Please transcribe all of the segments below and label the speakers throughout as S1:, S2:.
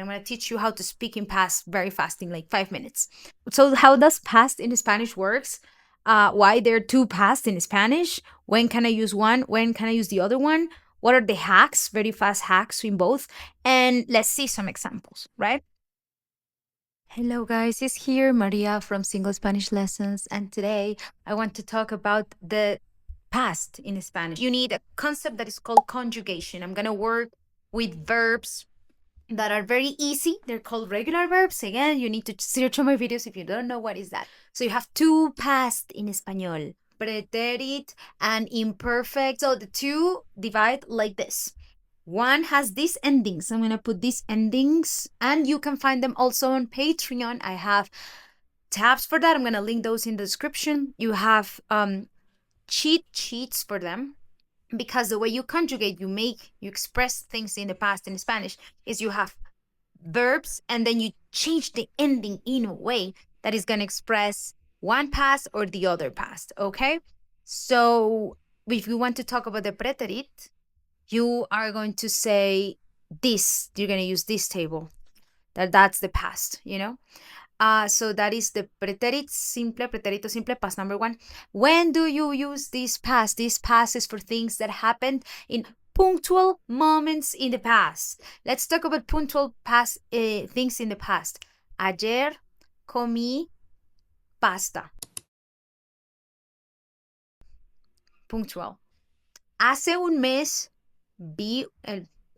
S1: I'm going to teach you how to speak in past very fast in like 5 minutes. So how does past in Spanish works? Why there are two past in Spanish? When can I use one? When can I use the other one? What are the hacks, very fast hacks in both? And let's see some examples, right? Hello guys, it's here Maria from Single Spanish Lessons, and today I want to talk about the past in Spanish. You need a concept that is called conjugation. I'm going to work with verbs that are very easy. They're called regular verbs. Again, you need to search on my videos if you don't know what is that. So you have two past in Español, preterite and imperfect. So the two divide like this. One has these endings. I'm going to put these endings, and you can find them also on Patreon. I have tabs for that. I'm going to link those in the description. You have cheat sheets for them, because the way you conjugate, you express things in the past in Spanish is you have verbs and then you change the ending in a way that is going to express one past or the other past, okay? So if you want to talk about the preterite, you are going to say this. You're going to use this table. That's the past, you know? So that is the preterito simple, past number one. When do you use this past? This past is for things that happened in punctual moments in the past. Let's talk about punctual past things in the past. Ayer comí pasta. Punctual. Hace un mes vi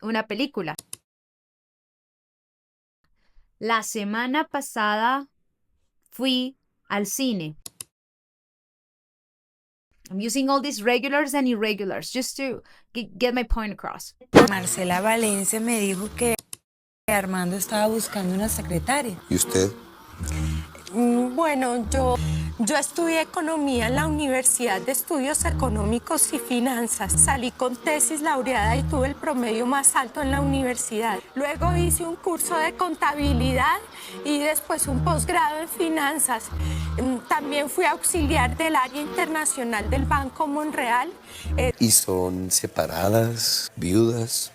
S1: una película. La semana pasada fui al cine. I'm using all these regulars and irregulars just to get my point across.
S2: Marcela Valencia me dijo que Armando estaba buscando una secretaria.
S3: ¿Y usted?
S4: Bueno, yo estudié economía en la Universidad de Estudios Económicos y Finanzas. Salí con tesis laureada y tuve el promedio más alto en la universidad. Luego hice un curso de contabilidad y después un posgrado en finanzas. También fui auxiliar del área internacional del Banco Monreal.
S3: ¿Y son separadas, viudas,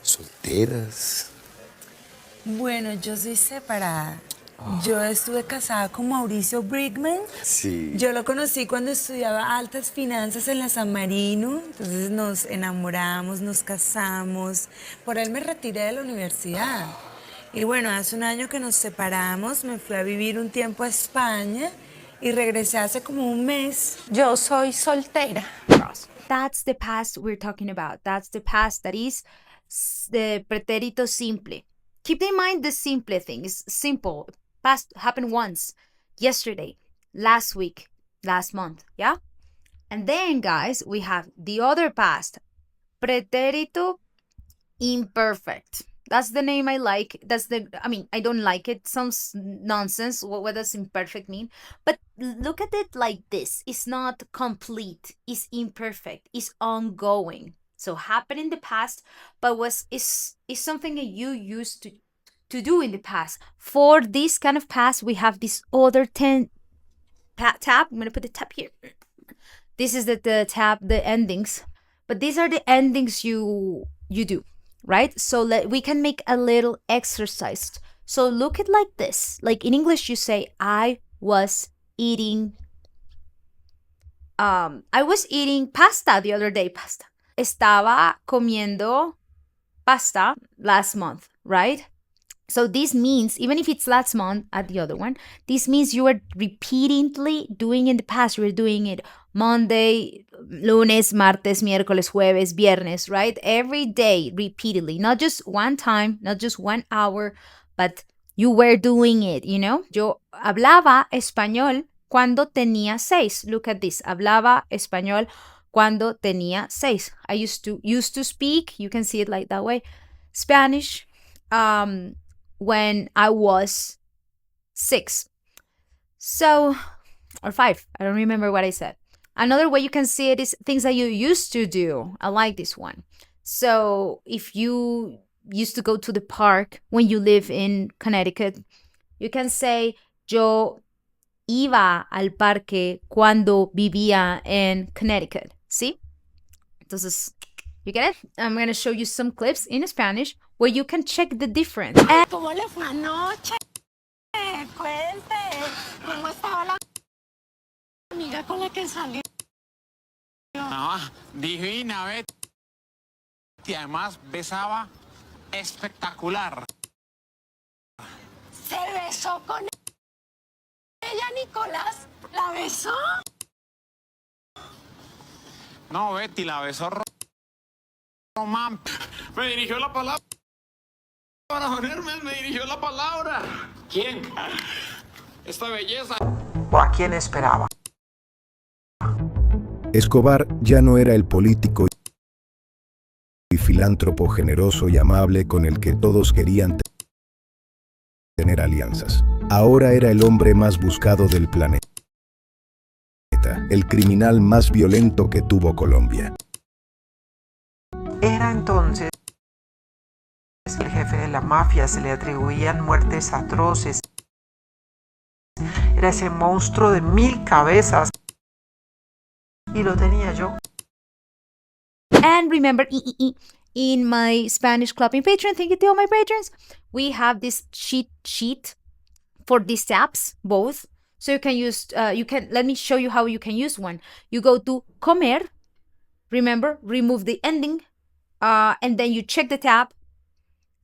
S3: solteras?
S2: Bueno, yo soy separada. Yo estuve casada con Mauricio Brickman.
S3: Sí.
S2: Yo lo conocí cuando estudiaba altas finanzas en la San Marino. Entonces nos enamoramos, nos casamos. Por él me retiré de la universidad. Y bueno, hace un año que nos separamos, me fui a vivir un tiempo a España y regresé hace como un mes.
S4: Yo soy soltera.
S1: That's the past we're talking about. That's the past that is the pretérito simple. Keep in mind the simple thing. It's simple. Past happened once, yesterday, last week, last month, yeah? And then, guys, we have the other past, pretérito imperfect. That's the name I like. I don't like it. Sounds nonsense. What does imperfect mean? But look at it like this. It's not complete. It's imperfect. It's ongoing. So happened in the past, but is something that you used to do in the past. For this kind of past, we have this other tab. I'm going to put the tab here. This is the tab, the endings. But these are the endings you do, right? So we can make a little exercise. So look at like this. Like in English, you say, I was eating pasta the other day. Pasta. Estaba comiendo pasta last month, right? So this means, even if it's last month at the other one, this means you are repeatedly doing in the past. You were doing it Monday, lunes, martes, miércoles, jueves, viernes, right? Every day, repeatedly. Not just one time, not just 1 hour, but you were doing it, you know? Yo hablaba español cuando tenía 6. Look at this. Hablaba español cuando tenía 6. I used to speak, you can see it like that way, Spanish when I was 6. So, or 5. I don't remember what I said. Another way you can see it is things that you used to do. I like this one. So if you used to go to the park when you live in Connecticut, you can say, yo iba al parque cuando vivía en Connecticut. ¿Sí? Entonces, you get it? I'm going to show you some clips in Spanish where you can check the difference. And
S4: ¿Cómo le fue anoche? Cuente, ¿cómo estaba la amiga con la que salió?
S5: No, divina, Betty. Y además besaba espectacular.
S4: ¿Se besó con ella, Nicolás? ¿La besó?
S5: No, Betty, la besó Román. Me dirigió la palabra. Don Hermes me dirigió la palabra. ¿Quién? Esta belleza.
S6: ¿O a quién esperaba?
S7: Escobar ya no era el político y filántropo generoso y amable con el que todos querían tener alianzas. Ahora era el hombre más buscado del planeta, el criminal más violento que tuvo Colombia.
S6: Era entonces el jefe de la mafia, se le atribuían muertes atroces. Era ese monstruo de 1000 cabezas. Y lo tenía yo.
S1: And remember, in my Spanish club in Patreon, thank you to all my patrons, we have this cheat sheet for these tabs, both. So you can use, let me show you how you can use one. You go to comer, remember, remove the ending, and then you check the tab.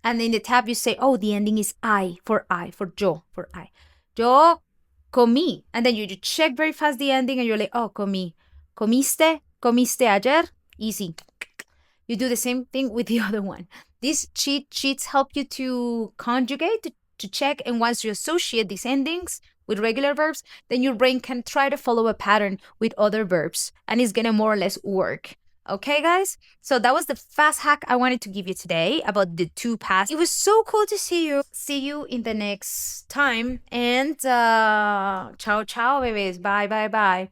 S1: And in the tab you say, oh, the ending is I, for yo, for I. Yo comí. And then you check very fast the ending and you're like, oh, comí. Comiste ayer? Easy. You do the same thing with the other one. These cheat sheets help you to conjugate, to check, and once you associate these endings with regular verbs, then your brain can try to follow a pattern with other verbs, and it's gonna more or less work. Okay, guys? So that was the fast hack I wanted to give you today about the two past. It was so cool to see you. See you in the next time. And ciao, ciao, babies. Bye, bye, bye.